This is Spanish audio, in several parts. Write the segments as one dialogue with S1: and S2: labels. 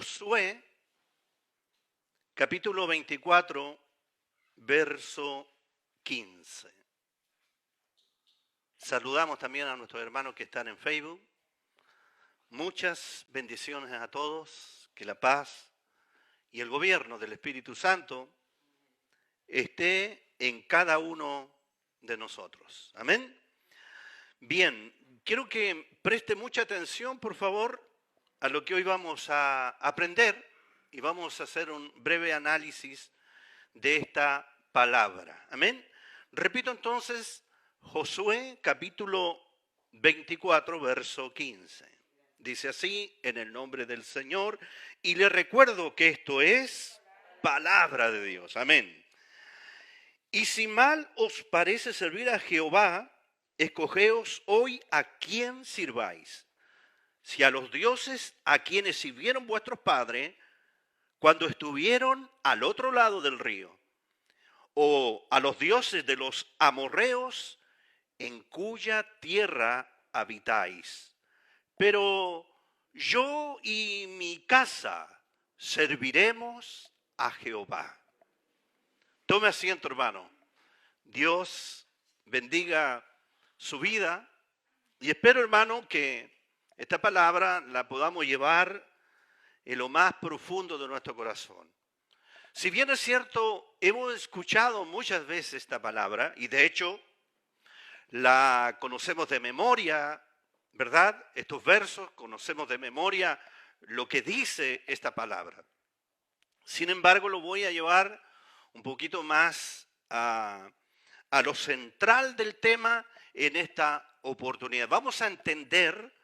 S1: Josué, capítulo 24, verso 15. Saludamos también a nuestros hermanos que están en Facebook. Muchas bendiciones a todos, que la paz y el gobierno del Espíritu Santo esté en cada uno de nosotros. Amén. Bien, quiero que preste mucha atención, por favor, a lo que hoy vamos a aprender y vamos a hacer un breve análisis de esta palabra. Amén. Repito entonces, Josué capítulo 24, verso 15. Dice así, en el nombre del Señor, y le recuerdo que esto es palabra de Dios. Amén. Y si mal os parece servir a Jehová, escogeos hoy a quién sirváis. Si a los dioses a quienes sirvieron vuestros padres cuando estuvieron al otro lado del río, o a los dioses de los amorreos en cuya tierra habitáis. Pero yo y mi casa serviremos a Jehová. Tome asiento, hermano. Dios bendiga su vida y espero, hermano, que esta palabra la podamos llevar en lo más profundo de nuestro corazón. Si bien es cierto, hemos escuchado muchas veces esta palabra y de hecho la conocemos de memoria, ¿verdad? Estos versos conocemos de memoria lo que dice esta palabra. Sin embargo, lo voy a llevar un poquito más a lo central del tema en esta oportunidad. Vamos a entender,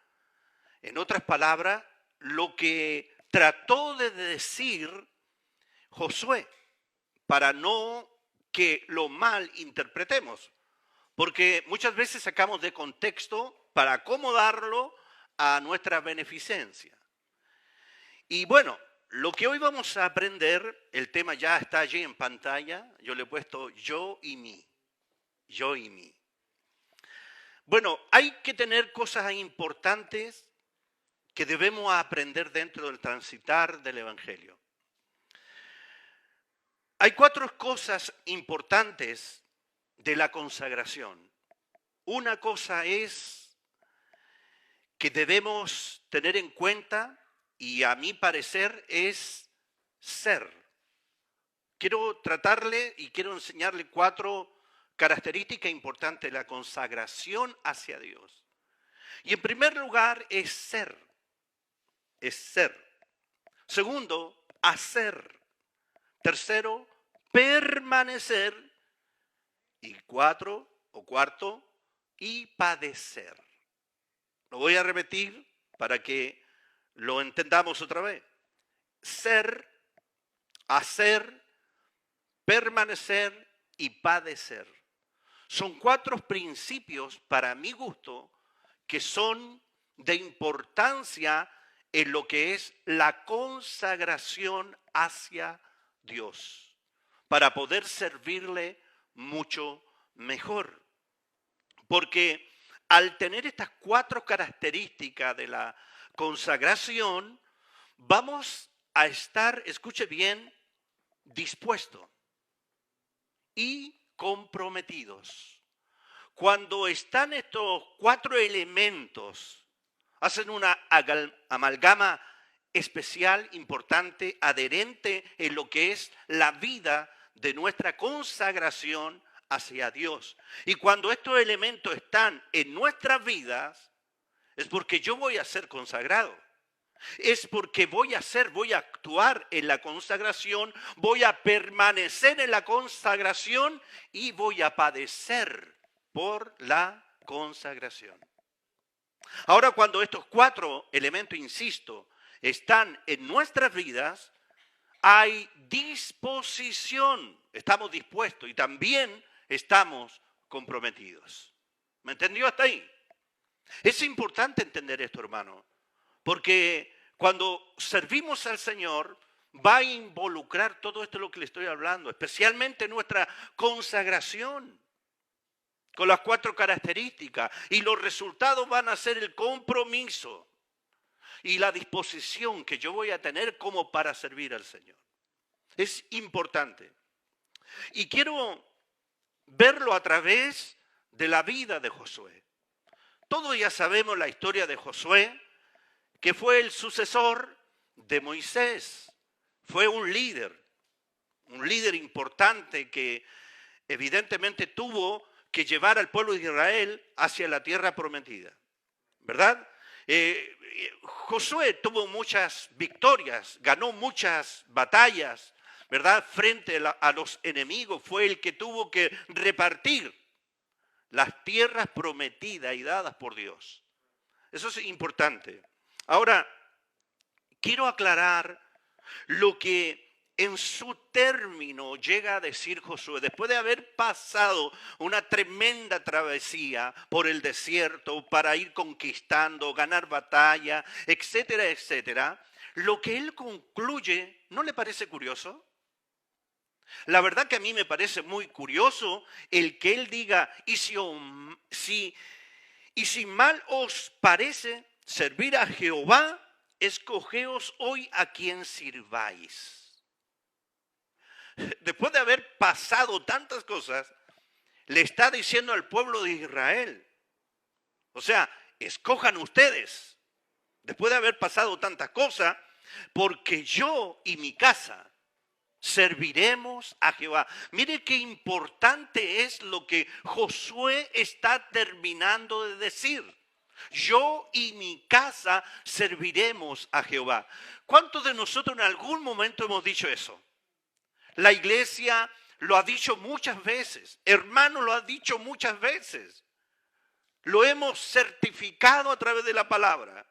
S1: en otras palabras, lo que trató de decir Josué, para no que lo mal interpretemos, porque muchas veces sacamos de contexto para acomodarlo a nuestra beneficencia. Y bueno, lo que hoy vamos a aprender, el tema ya está allí en pantalla, yo le he puesto yo y mí, yo y mí. Bueno, hay que tener cosas importantes que debemos aprender dentro del transitar del Evangelio. Hay 4 cosas importantes de la consagración. Una cosa es que debemos tener en cuenta, y a mi parecer es ser. Quiero tratarle y quiero enseñarle 4 características importantes de la consagración hacia Dios. Y en primer lugar es ser. Es ser. Segundo, hacer. Tercero, permanecer. Y cuarto, y padecer. Lo voy a repetir para que lo entendamos otra vez. Ser, hacer, permanecer y padecer. Son 4 principios, para mi gusto, que son de importancia en lo que es la consagración hacia Dios, para poder servirle mucho mejor. Porque al tener estas 4 características de la consagración, vamos a estar, escuche bien, dispuestos y comprometidos. Cuando están estos 4 elementos, hacen una amalgama especial, importante, adherente en lo que es la vida de nuestra consagración hacia Dios. Y cuando estos elementos están en nuestras vidas, es porque yo voy a ser consagrado. Es porque voy a actuar en la consagración, voy a permanecer en la consagración y voy a padecer por la consagración. Ahora, cuando estos 4 elementos, insisto, están en nuestras vidas, hay disposición, estamos dispuestos y también estamos comprometidos. ¿Me entendió hasta ahí? Es importante entender esto, hermano, porque cuando servimos al Señor va a involucrar todo esto de lo que le estoy hablando, especialmente nuestra consagración con las 4 características, y los resultados van a ser el compromiso. y la disposición que yo voy a tener como para servir al Señor. Es importante. Y quiero verlo a través de la vida de Josué. Todos ya sabemos la historia de Josué, que fue el sucesor de Moisés. Fue un líder importante que evidentemente tuvo que llevar al pueblo de Israel hacia la tierra prometida, ¿verdad? Josué tuvo muchas victorias, ganó muchas batallas, ¿verdad? Frente a los enemigos, fue el que tuvo que repartir las tierras prometidas y dadas por Dios. Eso es importante. Ahora, quiero aclarar lo que en su término llega a decir Josué, después de haber pasado una tremenda travesía por el desierto para ir conquistando, ganar batalla, etcétera, etcétera, lo que él concluye, ¿no le parece curioso? La verdad que a mí me parece muy curioso el que él diga, y si mal os parece servir a Jehová, escogeos hoy a quien sirváis. Después de haber pasado tantas cosas, le está diciendo al pueblo de Israel, o sea, escojan ustedes, después de haber pasado tantas cosas, porque yo y mi casa serviremos a Jehová. Mire qué importante es lo que Josué está terminando de decir. Yo y mi casa serviremos a Jehová. ¿Cuántos de nosotros en algún momento hemos dicho eso? La iglesia lo ha dicho muchas veces, hermano lo ha dicho muchas veces. Lo hemos certificado a través de la palabra,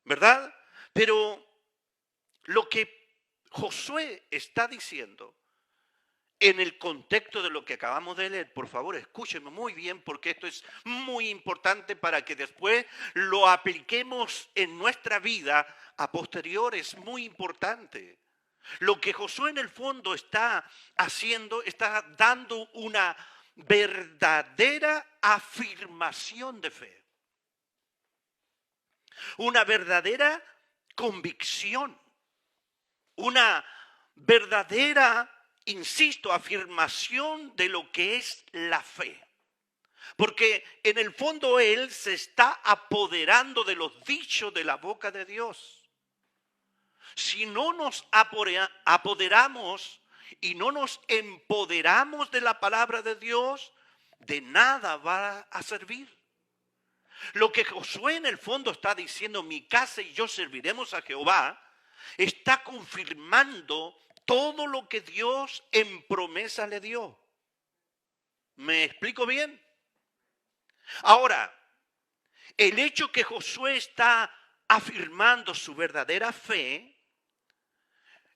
S1: ¿verdad? Pero lo que Josué está diciendo en el contexto de lo que acabamos de leer, por favor escúchenme muy bien porque esto es muy importante para que después lo apliquemos en nuestra vida a posterior, es muy importante. Lo que Josué en el fondo está haciendo, está dando una verdadera afirmación de fe. Una verdadera convicción. Una verdadera, insisto, afirmación de lo que es la fe. Porque en el fondo él se está apoderando de los dichos de la boca de Dios. Si no nos apoderamos y no nos empoderamos de la palabra de Dios, de nada va a servir. Lo que Josué en el fondo está diciendo, mi casa y yo serviremos a Jehová, está confirmando todo lo que Dios en promesa le dio. ¿Me explico bien? Ahora, el hecho que Josué está afirmando su verdadera fe,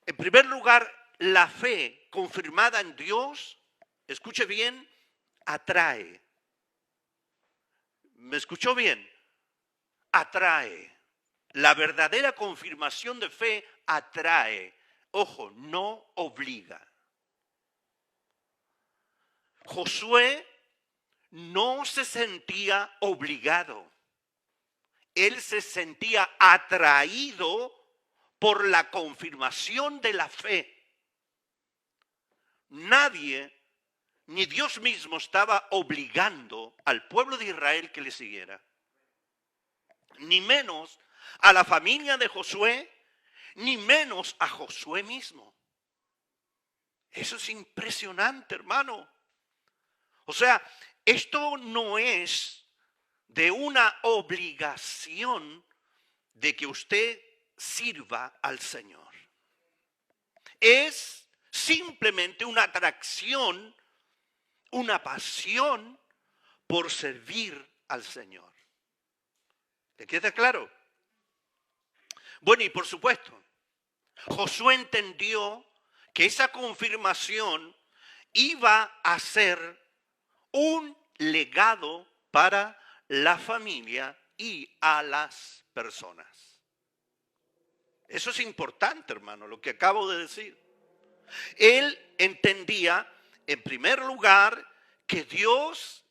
S1: en primer lugar, la fe confirmada en Dios, escuche bien, atrae. ¿Me escuchó bien? Atrae. La verdadera confirmación de fe atrae. Ojo, no obliga. Josué no se sentía obligado. Él se sentía atraído por la confirmación de la fe. Nadie, ni Dios mismo, estaba obligando al pueblo de Israel que le siguiera. Ni menos a la familia de Josué, ni menos a Josué mismo. Eso es impresionante, hermano. O sea, esto no es de una obligación de que usted sirva al Señor. Es simplemente una atracción, una pasión por servir al Señor. ¿Le queda claro? Bueno, y por supuesto, Josué entendió que esa confirmación iba a ser un legado para la familia y a las personas. Eso es importante, hermano, lo que acabo de decir. Él entendía, en primer lugar, que Dios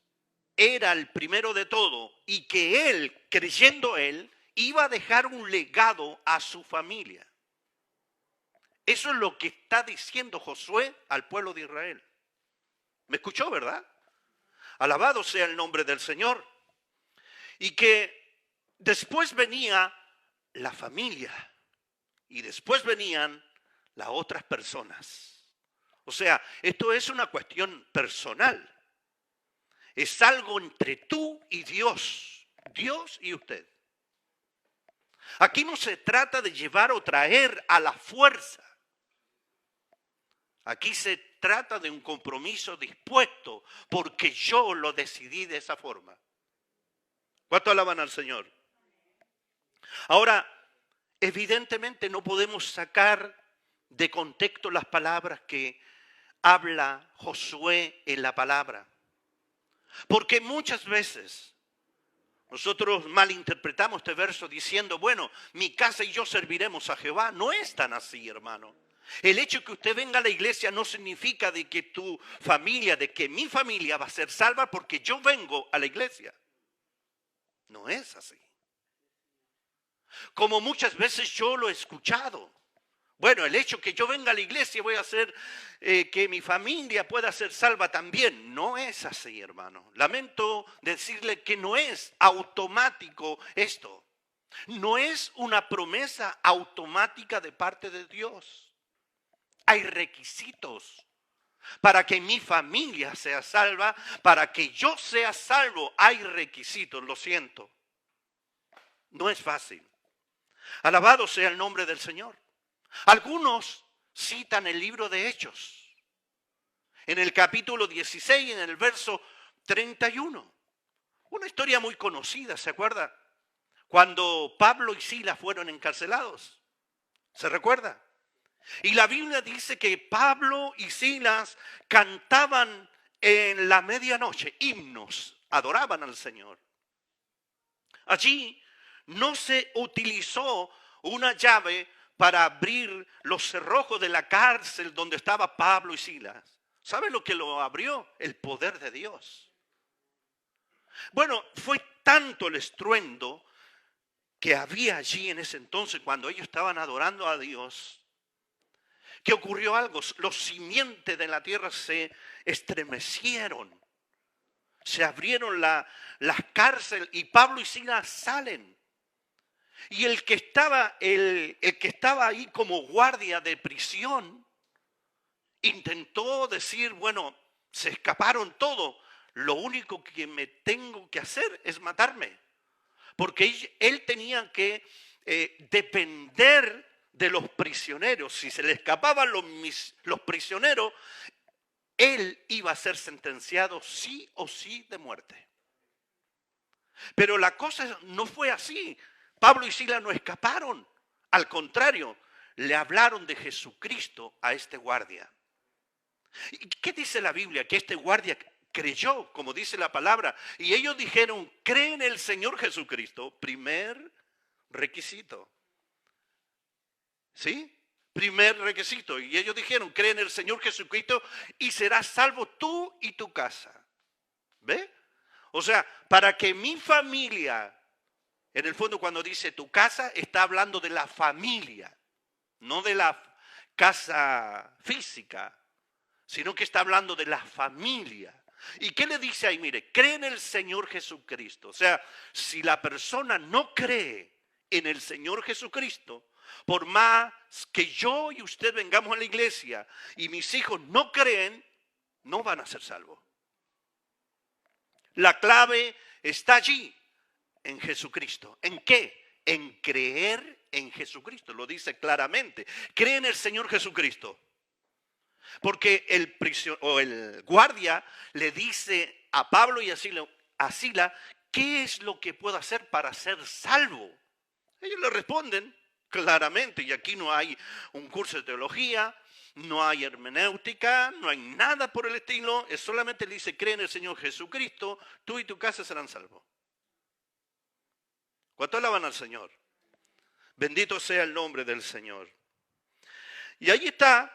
S1: era el primero de todo y que él, creyendo él, iba a dejar un legado a su familia. Eso es lo que está diciendo Josué al pueblo de Israel. ¿Me escuchó, verdad? Alabado sea el nombre del Señor. Y que después venía la familia y después venían las otras personas. O sea, esto es una cuestión personal. Es algo entre tú y Dios, Dios y usted. Aquí no se trata de llevar o traer a la fuerza. Aquí se trata de un compromiso dispuesto porque yo lo decidí de esa forma. ¿Cuánto alaban al Señor? Ahora, evidentemente no podemos sacar de contexto las palabras que habla Josué en la palabra. Porque muchas veces nosotros malinterpretamos este verso diciendo, bueno, mi casa y yo serviremos a Jehová. No es tan así, hermano. El hecho de que usted venga a la iglesia no significa de que tu familia, de que mi familia va a ser salva porque yo vengo a la iglesia. No es así. Como muchas veces yo lo he escuchado. Bueno, el hecho que yo venga a la iglesia voy a hacer que mi familia pueda ser salva también. No es así, hermano. Lamento decirle que no es automático esto. No es una promesa automática de parte de Dios. Hay requisitos para que mi familia sea salva, para que yo sea salvo. Hay requisitos, lo siento. No es fácil. Alabado sea el nombre del Señor. Algunos citan el libro de Hechos, en el capítulo 16, en el verso 31. Una historia muy conocida, ¿se acuerda? Cuando Pablo y Silas fueron encarcelados. ¿Se recuerda? Y la Biblia dice que Pablo y Silas cantaban en la medianoche himnos, adoraban al Señor. Allí no se utilizó una llave para abrir los cerrojos de la cárcel donde estaba Pablo y Silas. ¿Sabe lo que lo abrió? El poder de Dios. Bueno, fue tanto el estruendo que había allí en ese entonces cuando ellos estaban adorando a Dios, que ocurrió algo. Los cimientos de la tierra se estremecieron. Se abrieron las cárceles y Pablo y Silas salen. Y el que estaba ahí como guardia de prisión intentó decir, bueno, se escaparon todos, lo único que me tengo que hacer es matarme. Porque él tenía que depender de los prisioneros. Si se le escapaban los prisioneros, él iba a ser sentenciado sí o sí de muerte. Pero la cosa no fue así. Pablo y Silas no escaparon. Al contrario, le hablaron de Jesucristo a este guardia. ¿Y qué dice la Biblia? Que este guardia creyó, como dice la palabra. Y ellos dijeron, cree en el Señor Jesucristo. Primer requisito. ¿Sí? Primer requisito. Y ellos dijeron, cree en el Señor Jesucristo y serás salvo tú y tu casa. ¿Ve? O sea, para que mi familia, en el fondo cuando dice tu casa, está hablando de la familia, no de la casa física, sino que está hablando de la familia. ¿Y qué le dice ahí? Mire, cree en el Señor Jesucristo. O sea, si la persona no cree en el Señor Jesucristo, por más que yo y usted vengamos a la iglesia y mis hijos no creen, no van a ser salvos. La clave está allí, en Jesucristo. ¿En qué? En creer en Jesucristo. Lo dice claramente. Cree en el Señor Jesucristo. Porque el guardia le dice a Pablo y a Silas, ¿qué es lo que puedo hacer para ser salvo? Ellos le responden claramente, y aquí no hay un curso de teología, no hay hermenéutica, no hay nada por el estilo, es solamente le dice, cree en el Señor Jesucristo, tú y tu casa serán salvos. ¿Cuánto alaban al Señor? Bendito sea el nombre del Señor. Y ahí está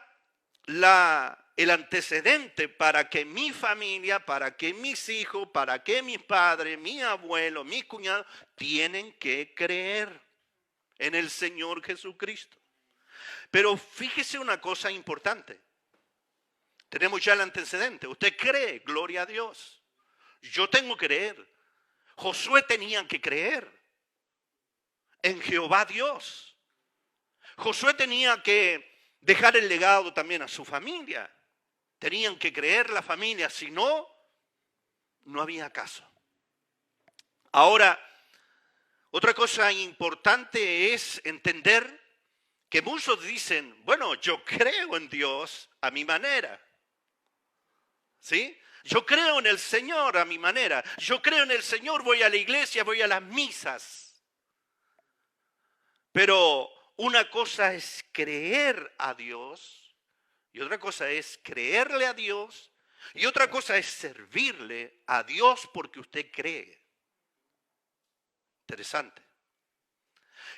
S1: el antecedente para que mi familia, para que mis hijos, para que mis padres, mi abuelo, mis cuñados, tienen que creer en el Señor Jesucristo. Pero fíjese una cosa importante. Tenemos ya el antecedente. Usted cree, gloria a Dios. Yo tengo que creer. Josué tenía que creer en Jehová Dios. Josué tenía que dejar el legado también a su familia. Tenían que creer la familia, si no, no había caso. Ahora, otra cosa importante es entender que muchos dicen, bueno, yo creo en Dios a mi manera. ¿Sí? Yo creo en el Señor a mi manera. Yo creo en el Señor, voy a la iglesia, voy a las misas. Pero una cosa es creer a Dios y otra cosa es creerle a Dios y otra cosa es servirle a Dios porque usted cree. Interesante.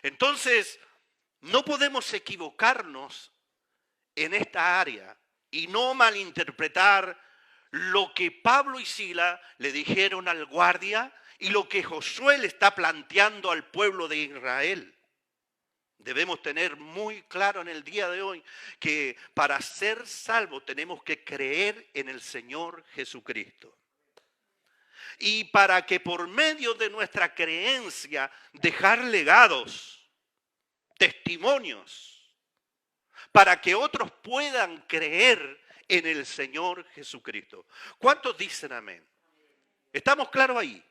S1: Entonces, no podemos equivocarnos en esta área y no malinterpretar lo que Pablo y Sila le dijeron al guardia y lo que Josué le está planteando al pueblo de Israel. Debemos tener muy claro en el día de hoy que para ser salvos tenemos que creer en el Señor Jesucristo. Y para que por medio de nuestra creencia dejar legados, testimonios, para que otros puedan creer en el Señor Jesucristo. ¿Cuántos dicen amén? ¿Estamos claros ahí?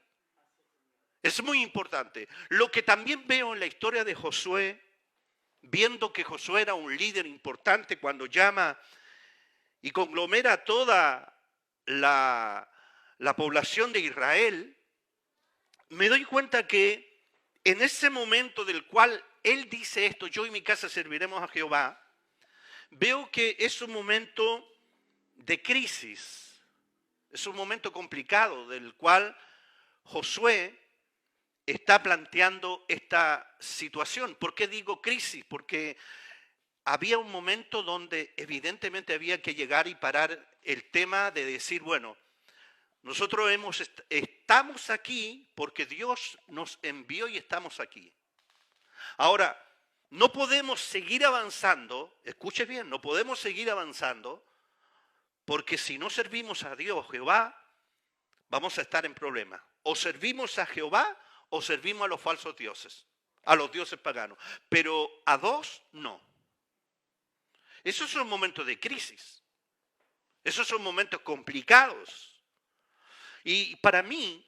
S1: Es muy importante. Lo que también veo en la historia de Josué, viendo que Josué era un líder importante cuando llama y conglomera toda la población de Israel, me doy cuenta que en ese momento del cual él dice esto, yo y mi casa serviremos a Jehová, veo que es un momento de crisis, es un momento complicado del cual Josué está planteando esta situación. ¿Por qué digo crisis? Porque había un momento donde evidentemente había que llegar y parar el tema de decir, bueno, nosotros estamos aquí porque Dios nos envió y estamos aquí. Ahora, no podemos seguir avanzando, escuche bien, no podemos seguir avanzando porque si no servimos a Dios, Jehová, vamos a estar en problemas. O servimos a Jehová o servimos a los falsos dioses, a los dioses paganos. Pero a dos, no. Esos son momentos de crisis. Esos son momentos complicados. Y para mí,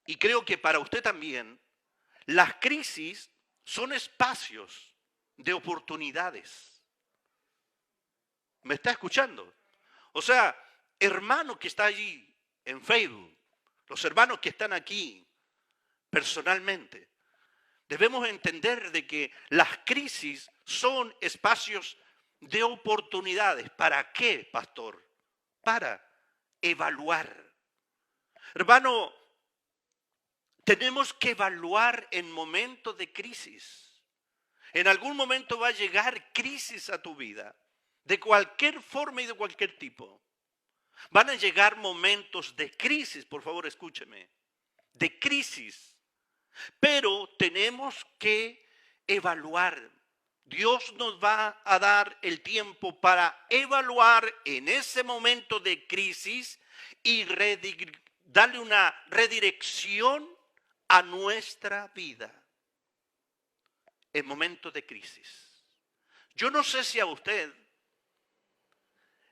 S1: y creo que para usted también, las crisis son espacios de oportunidades. ¿Me está escuchando? O sea, hermano que está allí en Facebook, los hermanos que están aquí personalmente, debemos entender de que las crisis son espacios de oportunidades. ¿Para qué, pastor? Para evaluar. Hermano, tenemos que evaluar en momentos de crisis. En algún momento va a llegar crisis a tu vida, de cualquier forma y de cualquier tipo. Van a llegar momentos de crisis, por favor escúcheme, de crisis. Pero tenemos que evaluar. Dios nos va a dar el tiempo para evaluar en ese momento de crisis y darle una redirección a nuestra vida en momentos de crisis. Yo no sé si a usted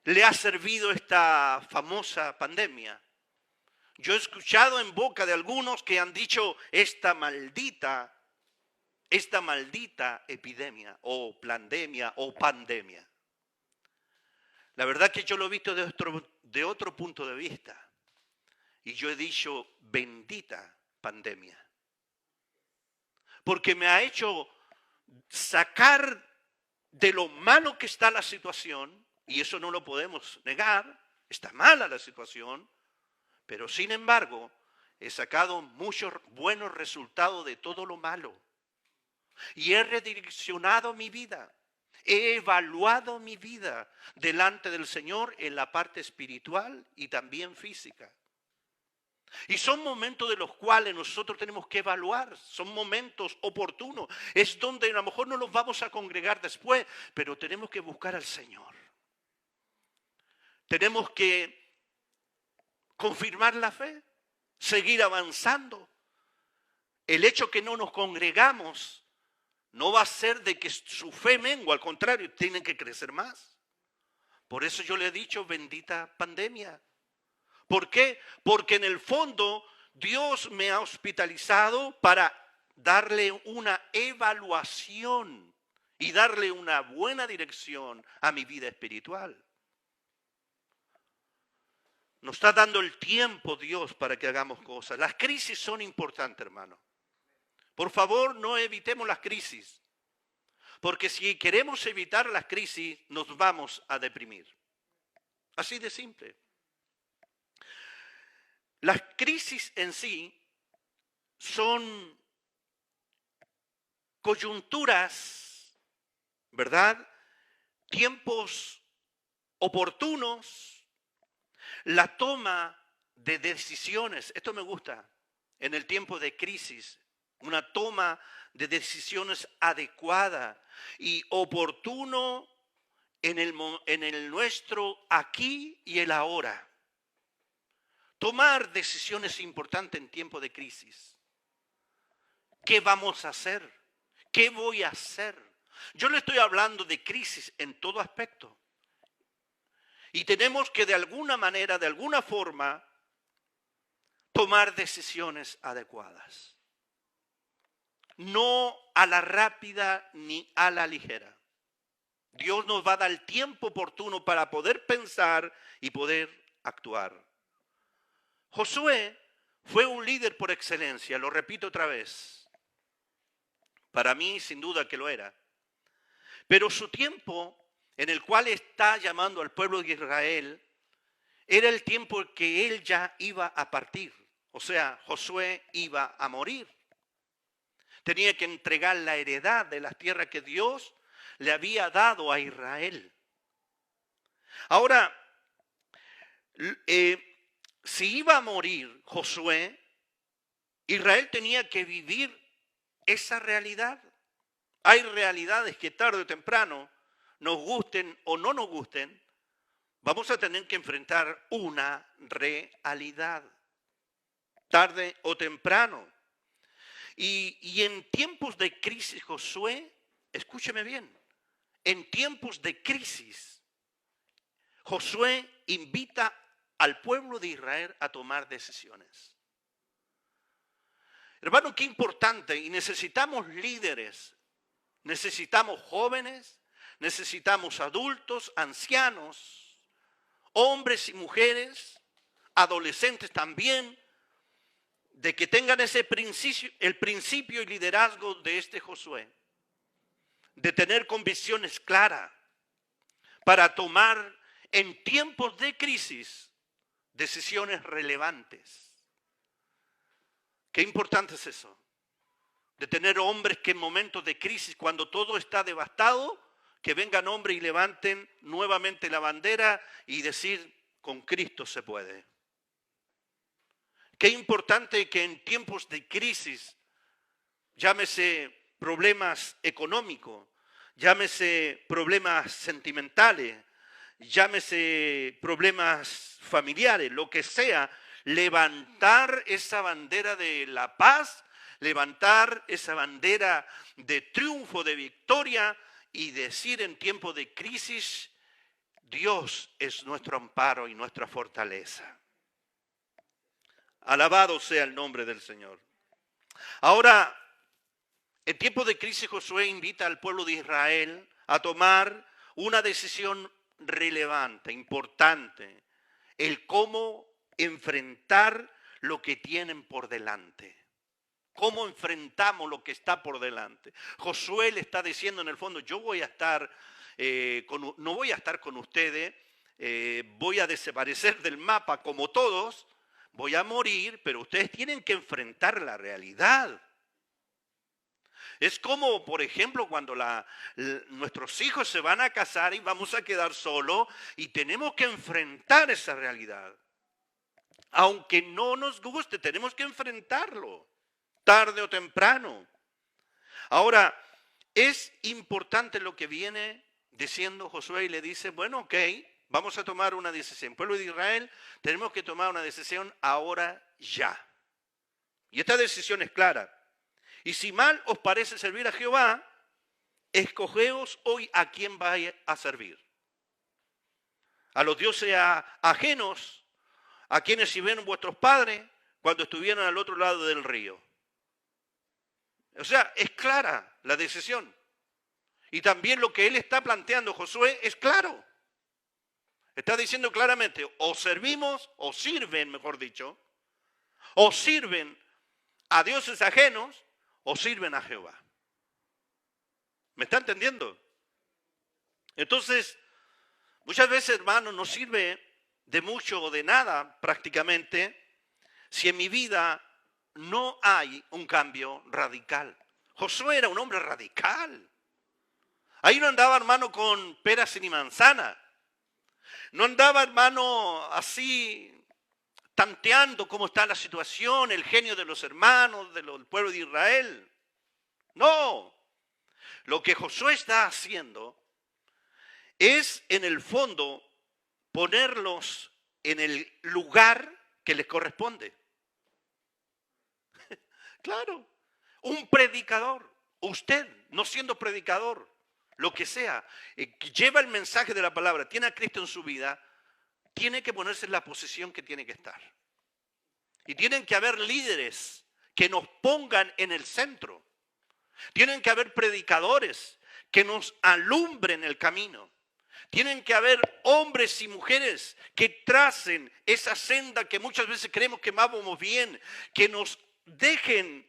S1: le ha servido esta famosa pandemia. Yo he escuchado en boca de algunos que han dicho esta maldita epidemia o pandemia o pandemia. La verdad que yo lo he visto de otro punto de vista. Y yo he dicho bendita pandemia. Porque me ha hecho sacar de lo malo que está la situación, y eso no lo podemos negar, está mala la situación, pero sin embargo he sacado muchos buenos resultados de todo lo malo. Y he redireccionado mi vida. He evaluado mi vida delante del Señor en la parte espiritual y también física. Y son momentos de los cuales nosotros tenemos que evaluar, son momentos oportunos. Es donde a lo mejor no nos vamos a congregar después, pero tenemos que buscar al Señor. Tenemos que confirmar la fe, seguir avanzando. El hecho que no nos congregamos no va a ser de que su fe mengua, al contrario, tienen que crecer más. Por eso yo le he dicho, bendita pandemia. ¿Por qué? Porque en el fondo Dios me ha hospitalizado para darle una evaluación y darle una buena dirección a mi vida espiritual. Nos está dando el tiempo Dios para que hagamos cosas. Las crisis son importantes, hermano. Por favor, no evitemos las crisis. Porque si queremos evitar las crisis, nos vamos a deprimir. Así de simple. Las crisis en sí son coyunturas, ¿verdad? Tiempos oportunos, la toma de decisiones. Esto me gusta, en el tiempo de crisis, una toma de decisiones adecuada y oportuno en el nuestro aquí y el ahora. Tomar decisiones importantes en tiempo de crisis. ¿Qué vamos a hacer? ¿Qué voy a hacer? Yo le estoy hablando de crisis en todo aspecto. Y tenemos que de alguna manera, de alguna forma, tomar decisiones adecuadas. No a la rápida ni a la ligera. Dios nos va a dar el tiempo oportuno para poder pensar y poder actuar. Josué fue un líder por excelencia, lo repito otra vez. Para mí, sin duda que lo era. Pero su tiempo en el cual está llamando al pueblo de Israel era el tiempo en que él ya iba a partir. O sea, Josué iba a morir. Tenía que entregar la heredad de las tierras que Dios le había dado a Israel. Ahora, si iba a morir Josué, Israel tenía que vivir esa realidad. Hay realidades que tarde o temprano, nos gusten o no nos gusten, vamos a tener que enfrentar una realidad, tarde o temprano. Y en tiempos de crisis, Josué, escúcheme bien, en tiempos de crisis, Josué invita al pueblo de Israel a tomar decisiones. Hermano, qué importante, y necesitamos líderes, necesitamos jóvenes, necesitamos adultos, ancianos, hombres y mujeres, adolescentes también, de que tengan ese principio, el principio y liderazgo de este Josué, de tener convicciones claras para tomar en tiempos de crisis decisiones relevantes. Qué importante es eso, de tener hombres que en momentos de crisis, cuando todo está devastado, que vengan hombres y levanten nuevamente la bandera y decir, con Cristo se puede. Qué importante que en tiempos de crisis, llámese problemas económicos, llámese problemas sentimentales, llámese problemas familiares, lo que sea, levantar esa bandera de la paz, levantar esa bandera de triunfo, de victoria y decir en tiempo de crisis, Dios es nuestro amparo y nuestra fortaleza. Alabado sea el nombre del Señor. Ahora, en tiempo de crisis, Josué invita al pueblo de Israel a tomar una decisión relevante, importante, el cómo enfrentar lo que tienen por delante. ¿Cómo enfrentamos lo que está por delante? Josué le está diciendo en el fondo, yo voy a estar, no voy a estar con ustedes, voy a desaparecer del mapa como todos, voy a morir, pero ustedes tienen que enfrentar la realidad. Es como, por ejemplo, cuando nuestros hijos se van a casar y vamos a quedar solos y tenemos que enfrentar esa realidad. Aunque no nos guste, tenemos que enfrentarlo, tarde o temprano. Ahora, es importante lo que viene diciendo Josué y le dice, bueno, ok, vamos a tomar una decisión. Pueblo de Israel, tenemos que tomar una decisión ahora ya. Y esta decisión es clara. Y si mal os parece servir a Jehová, escogeos hoy a quién vais a servir. A los dioses ajenos, a quienes sirvieron vuestros padres cuando estuvieron al otro lado del río. O sea, es clara la decisión. Y también lo que él está planteando, Josué, es claro. Está diciendo claramente, o servimos, o sirven, mejor dicho, o sirven a dioses ajenos, o sirven a Jehová. ¿Me está entendiendo? Entonces, muchas veces, hermano, no sirve de mucho o de nada prácticamente si en mi vida no hay un cambio radical. Josué era un hombre radical. Ahí no andaba, hermano, con peras ni manzanas. No andaba, hermano, así tanteando cómo está la situación, el genio de los hermanos, del pueblo de Israel. No. Lo que Josué está haciendo es, en el fondo, ponerlos en el lugar que les corresponde. Claro, un predicador, usted, no siendo predicador, lo que sea, que lleva el mensaje de la palabra, tiene a Cristo en su vida, tiene que ponerse en la posición que tiene que estar. Y tienen que haber líderes que nos pongan en el centro. Tienen que haber predicadores que nos alumbren el camino. Tienen que haber hombres y mujeres que tracen esa senda que muchas veces creemos que vamos bien, que nos dejen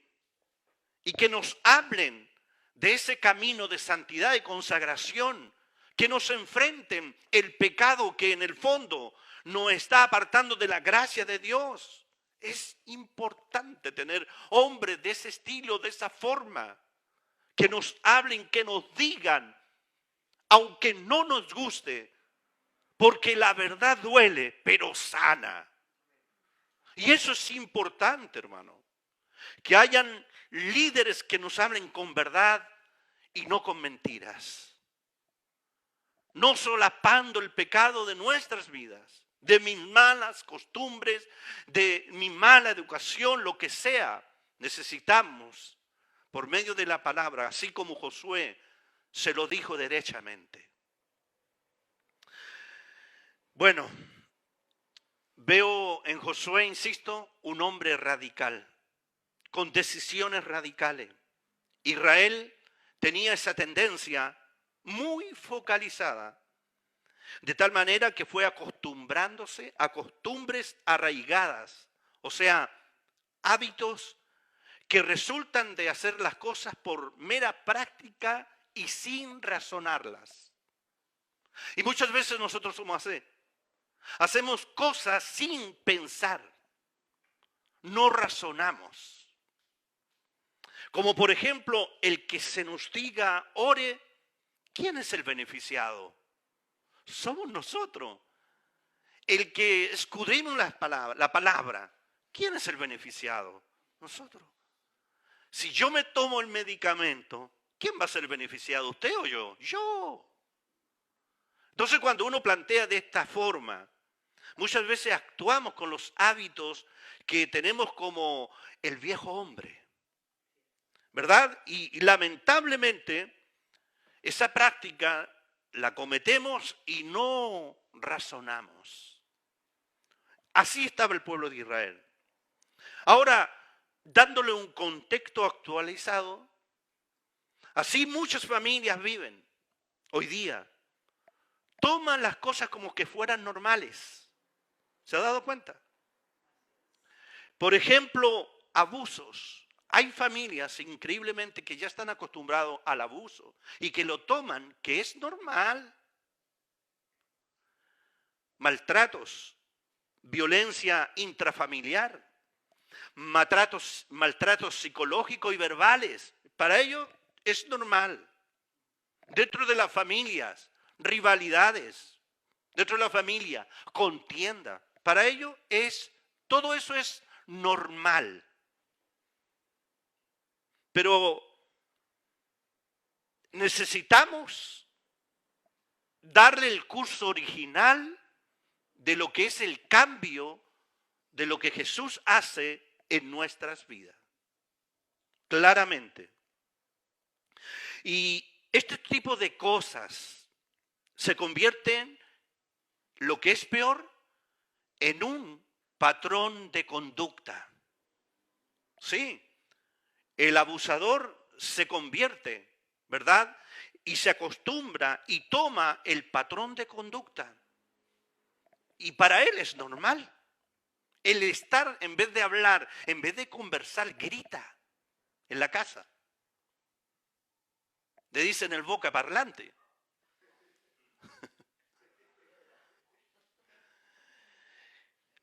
S1: y que nos hablen de ese camino de santidad y consagración, que nos enfrenten el pecado que en el fondo nos está apartando de la gracia de Dios. Es importante tener hombres de ese estilo, de esa forma, que nos hablen, que nos digan, aunque no nos guste, porque la verdad duele, pero sana. Y eso es importante, hermano. Que hayan líderes que nos hablen con verdad y no con mentiras. No solapando el pecado de nuestras vidas, de mis malas costumbres, de mi mala educación, lo que sea. Necesitamos, por medio de la palabra, así como Josué se lo dijo derechamente. Bueno, veo en Josué, insisto, un hombre radical, con decisiones radicales. Israel tenía esa tendencia muy focalizada, de tal manera que fue acostumbrándose a costumbres arraigadas, o sea, hábitos que resultan de hacer las cosas por mera práctica y sin razonarlas. Y muchas veces nosotros somos así. Hacemos cosas sin pensar, no razonamos. Como por ejemplo, el que se nos diga, ore, ¿quién es el beneficiado? Somos nosotros. El que escudrimos la palabra, ¿quién es el beneficiado? Nosotros. Si yo me tomo el medicamento, ¿quién va a ser beneficiado? ¿Usted o yo? Yo. Entonces cuando uno plantea de esta forma, muchas veces actuamos con los hábitos que tenemos como el viejo hombre, ¿verdad? Y lamentablemente esa práctica la cometemos y no razonamos. Así estaba el pueblo de Israel. Ahora, dándole un contexto actualizado, así muchas familias viven hoy día. Toman las cosas como que fueran normales. ¿Se ha dado cuenta? Por ejemplo, abusos. Hay familias increíblemente que ya están acostumbrados al abuso y que lo toman que es normal. Maltratos, violencia intrafamiliar, maltratos psicológicos y verbales. Para ellos es normal. Dentro de las familias, rivalidades. Dentro de la familia, contienda. Para ello todo eso es normal. Pero necesitamos darle el curso original de lo que es el cambio de lo que Jesús hace en nuestras vidas. Claramente. Y este tipo de cosas se convierten, lo que es peor, en un patrón de conducta. Sí, el abusador se convierte, ¿verdad? Y se acostumbra y toma el patrón de conducta. Y para él es normal. El estar, en vez de hablar, en vez de conversar, grita en la casa. Le dicen el boca parlante.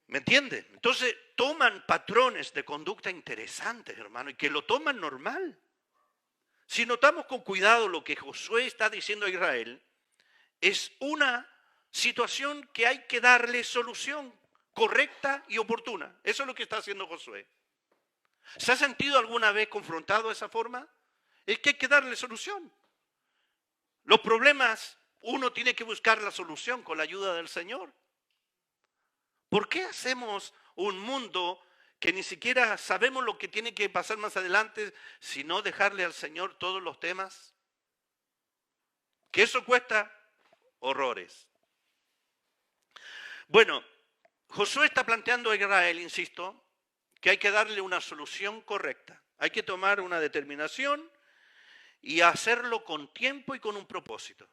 S1: ¿Me entienden? Entonces toman patrones de conducta interesantes, hermano, y que lo toman normal. Si notamos con cuidado lo que Josué está diciendo a Israel, es una situación que hay que darle solución correcta y oportuna. Eso es lo que está haciendo Josué. ¿Se ha sentido alguna vez confrontado de esa forma? Es que hay que darle solución. Los problemas, uno tiene que buscar la solución con la ayuda del Señor. ¿Por qué hacemos un mundo que ni siquiera sabemos lo que tiene que pasar más adelante, sino dejarle al Señor todos los temas? Que eso cuesta horrores. Bueno, Josué está planteando a Israel, insisto, que hay que darle una solución correcta. Hay que tomar una determinación y hacerlo con tiempo y con un propósito.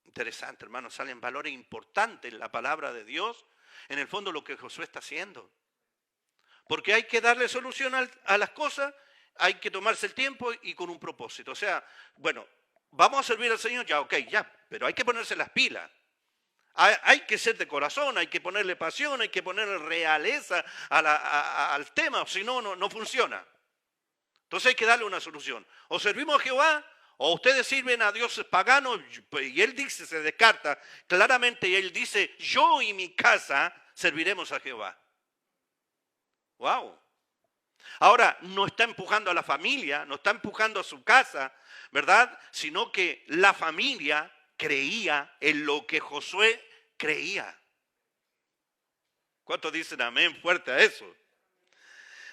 S1: Interesante, hermano, salen valores importantes en la palabra de Dios, en el fondo lo que Josué está haciendo. Porque hay que darle solución a las cosas, hay que tomarse el tiempo y con un propósito. O sea, bueno, vamos a servir al Señor, ya, ok, ya, pero hay que ponerse las pilas. Hay que ser de corazón, hay que ponerle pasión, hay que ponerle realeza al tema, si no, no funciona. Entonces hay que darle una solución. O servimos a Jehová, o ustedes sirven a dioses paganos, y él dice, se descarta claramente, y él dice, yo y mi casa serviremos a Jehová. Wow. Ahora, no está empujando a la familia, no está empujando a su casa, ¿verdad? Sino que la familia creía en lo que Josué creía. ¿Cuántos dicen amén fuerte a eso?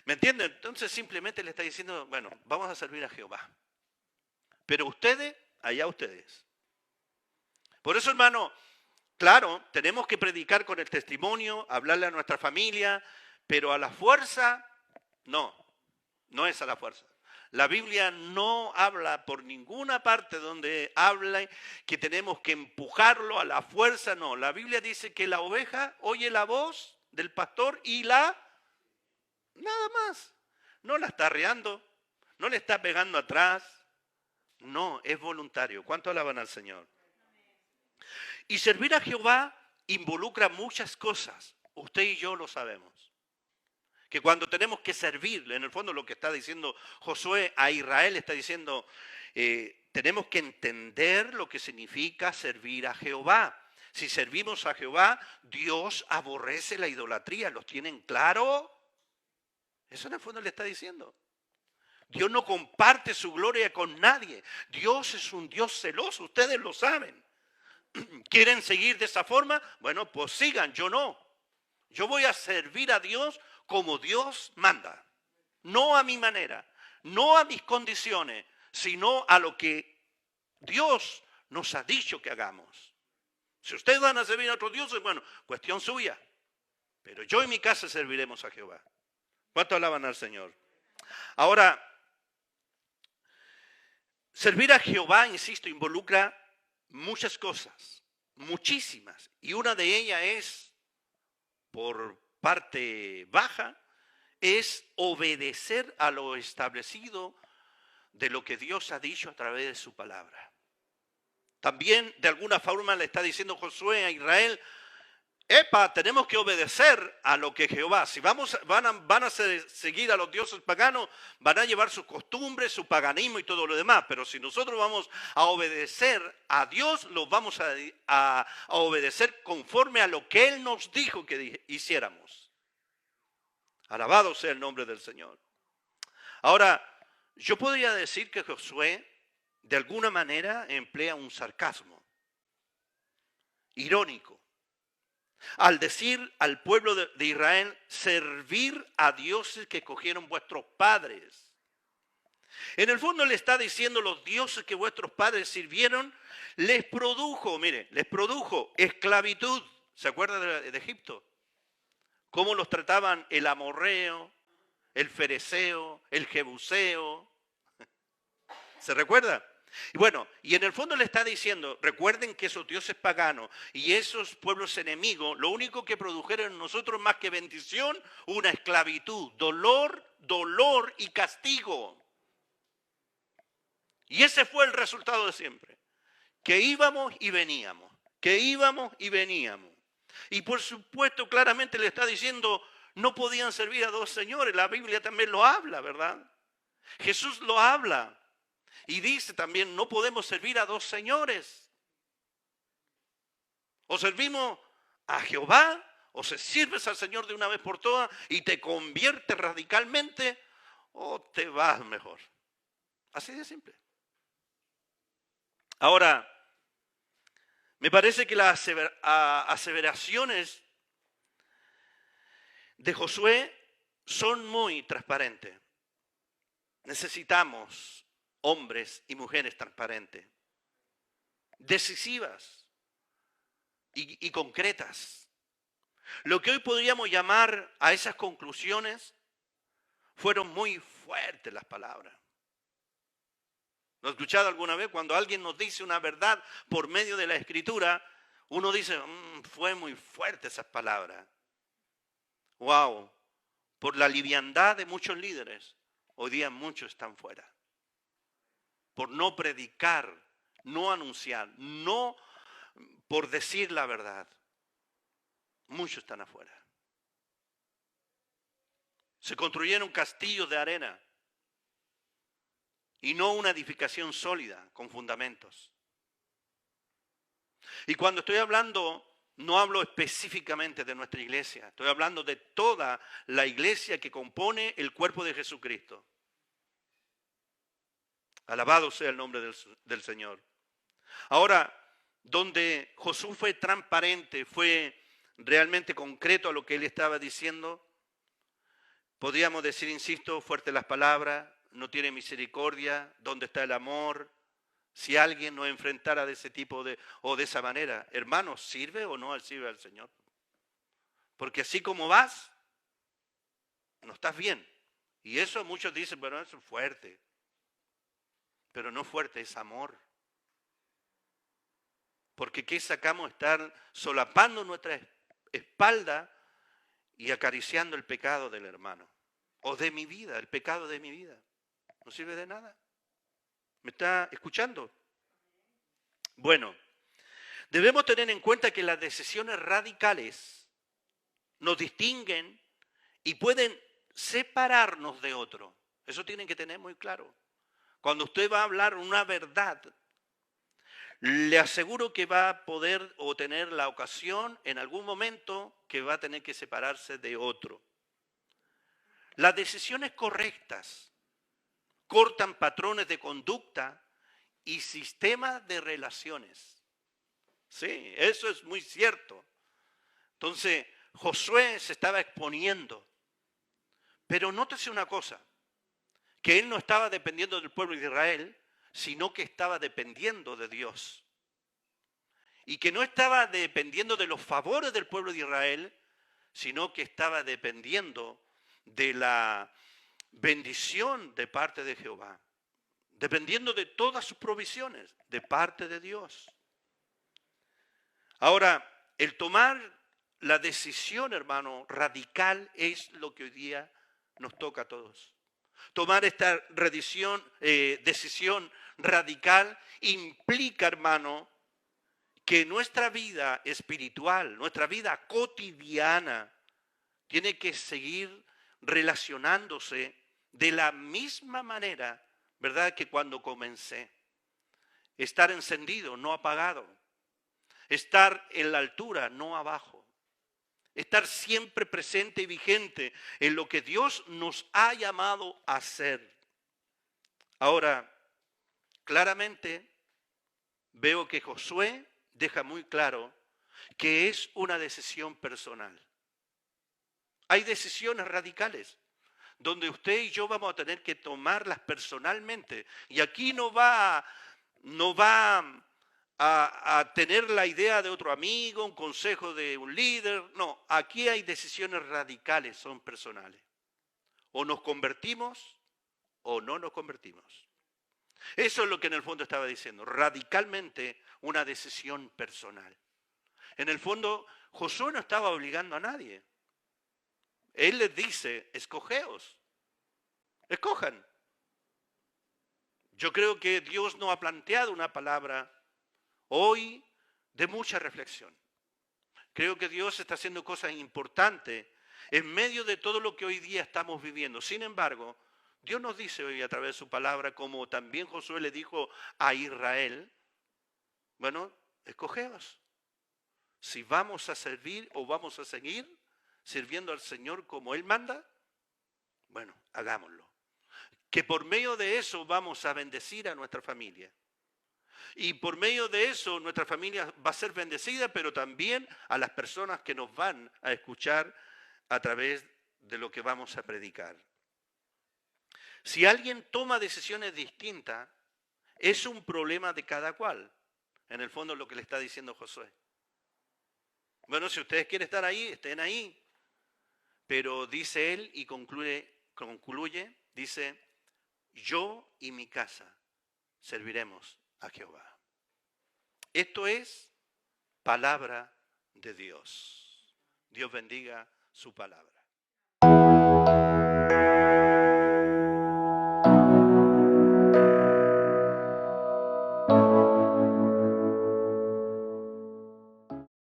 S1: ¿Me entienden? Entonces simplemente le está diciendo, bueno, vamos a servir a Jehová. Pero ustedes, allá ustedes. Por eso, hermano, claro, tenemos que predicar con el testimonio, hablarle a nuestra familia, pero a la fuerza, no es a la fuerza. La Biblia no habla por ninguna parte donde habla que tenemos que empujarlo a la fuerza, no. La Biblia dice que la oveja oye la voz del pastor y nada más. No la está arreando, no le está pegando atrás, no, es voluntario. ¿Cuánto alaban al Señor? Y servir a Jehová involucra muchas cosas, usted y yo lo sabemos. Que cuando tenemos que servirle, en el fondo lo que está diciendo Josué a Israel, está diciendo, tenemos que entender lo que significa servir a Jehová. Si servimos a Jehová, Dios aborrece la idolatría. ¿Los tienen claro? Eso en el fondo le está diciendo. Dios no comparte su gloria con nadie. Dios es un Dios celoso, ustedes lo saben. ¿Quieren seguir de esa forma? Bueno, pues sigan, yo no. Yo voy a servir a Dios como Dios manda, no a mi manera, no a mis condiciones, sino a lo que Dios nos ha dicho que hagamos. Si ustedes van a servir a otros dioses, bueno, cuestión suya, pero yo y mi casa serviremos a Jehová. ¿Cuánto alaban al Señor? Ahora, servir a Jehová, insisto, involucra muchas cosas, muchísimas, y una de ellas es, por parte baja, es obedecer a lo establecido de lo que Dios ha dicho a través de su palabra. También de alguna forma le está diciendo Josué a Israel, epa, tenemos que obedecer a lo que Jehová, si van a seguir a los dioses paganos, van a llevar sus costumbres, su paganismo y todo lo demás, pero si nosotros vamos a obedecer a Dios, los vamos a obedecer conforme a lo que Él nos dijo que hiciéramos. Alabado sea el nombre del Señor. Ahora, yo podría decir que Josué de alguna manera emplea un sarcasmo irónico al decir al pueblo de Israel, servir a dioses que cogieron vuestros padres. En el fondo le está diciendo, los dioses que vuestros padres sirvieron, les produjo esclavitud. ¿Se acuerdan de Egipto? Cómo los trataban el amorreo, el fereceo, el jebuseo. ¿Se recuerda? Y bueno, y en el fondo le está diciendo, recuerden que esos dioses paganos y esos pueblos enemigos, lo único que produjeron en nosotros más que bendición, una esclavitud, dolor y castigo. Y ese fue el resultado de siempre, que íbamos y veníamos, Y por supuesto, claramente le está diciendo, no podían servir a dos señores, la Biblia también lo habla, ¿verdad? Jesús lo habla. Y dice también, no podemos servir a dos señores. O servimos a Jehová, o se sirves al Señor de una vez por todas y te conviertes radicalmente, o te vas mejor. Así de simple. Ahora, me parece que las aseveraciones de Josué son muy transparentes. Necesitamos hombres y mujeres transparentes, decisivas y concretas. Lo que hoy podríamos llamar a esas conclusiones fueron muy fuertes las palabras. ¿Lo has escuchado alguna vez? Cuando alguien nos dice una verdad por medio de la Escritura, uno dice, fue muy fuerte esas palabras. Wow, por la liviandad de muchos líderes, hoy día muchos están fuera. Por no predicar, no anunciar, no por decir la verdad. Muchos están afuera. Se construyeron castillos de arena y no una edificación sólida con fundamentos. Y cuando estoy hablando, no hablo específicamente de nuestra iglesia, estoy hablando de toda la iglesia que compone el cuerpo de Jesucristo. Alabado sea el nombre del Señor. Ahora, donde Josué fue transparente, fue realmente concreto a lo que él estaba diciendo, podríamos decir, insisto, fuerte las palabras, no tiene misericordia, ¿dónde está el amor? Si alguien nos enfrentara de ese tipo o de esa manera, hermanos, ¿sirve o no sirve al Señor? Porque así como vas, no estás bien. Y eso muchos dicen, bueno, eso es fuerte. Pero no fuerte, es amor. Porque ¿qué sacamos? Estar solapando nuestra espalda y acariciando el pecado del hermano. O de mi vida, el pecado de mi vida. No sirve de nada. ¿Me está escuchando? Bueno, debemos tener en cuenta que las decisiones radicales nos distinguen y pueden separarnos de otro. Eso tienen que tener muy claro. Cuando usted va a hablar una verdad, le aseguro que va a poder o tener la ocasión en algún momento que va a tener que separarse de otro. Las decisiones correctas cortan patrones de conducta y sistemas de relaciones. Sí, eso es muy cierto. Entonces, Josué se estaba exponiendo. Pero nótese una cosa, que él no estaba dependiendo del pueblo de Israel, sino que estaba dependiendo de Dios. Y que no estaba dependiendo de los favores del pueblo de Israel, sino que estaba dependiendo de la bendición de parte de Jehová. Dependiendo de todas sus provisiones de parte de Dios. Ahora, el tomar la decisión, hermano, radical es lo que hoy día nos toca a todos. Tomar esta decisión radical implica, hermano, que nuestra vida espiritual, nuestra vida cotidiana, tiene que seguir relacionándose de la misma manera, ¿verdad?, que cuando comencé. Estar encendido, no apagado. Estar en la altura, no abajo. Estar siempre presente y vigente en lo que Dios nos ha llamado a hacer. Ahora, claramente veo que Josué deja muy claro que es una decisión personal. Hay decisiones radicales donde usted y yo vamos a tener que tomarlas personalmente. Y aquí no va a tener la idea de otro amigo, un consejo de un líder. No, aquí hay decisiones radicales, son personales. O nos convertimos o no nos convertimos. Eso es lo que en el fondo estaba diciendo, radicalmente una decisión personal. En el fondo, Josué no estaba obligando a nadie. Él les dice, escogeos, escojan. Yo creo que Dios nos ha planteado una palabra hoy de mucha reflexión. Creo que Dios está haciendo cosas importantes en medio de todo lo que hoy día estamos viviendo. Sin embargo, Dios nos dice hoy a través de su palabra, como también Josué le dijo a Israel, bueno, escogeos. Si vamos a servir o vamos a seguir sirviendo al Señor como Él manda, bueno, hagámoslo. Que por medio de eso vamos a bendecir a nuestra familia. Y por medio de eso nuestra familia va a ser bendecida, pero también a las personas que nos van a escuchar a través de lo que vamos a predicar. Si alguien toma decisiones distintas, es un problema de cada cual. En el fondo es lo que le está diciendo Josué. Bueno, si ustedes quieren estar ahí, estén ahí. Pero dice él y concluye, dice, yo y mi casa serviremos a Jehová. Esto es palabra de Dios. Dios bendiga su palabra.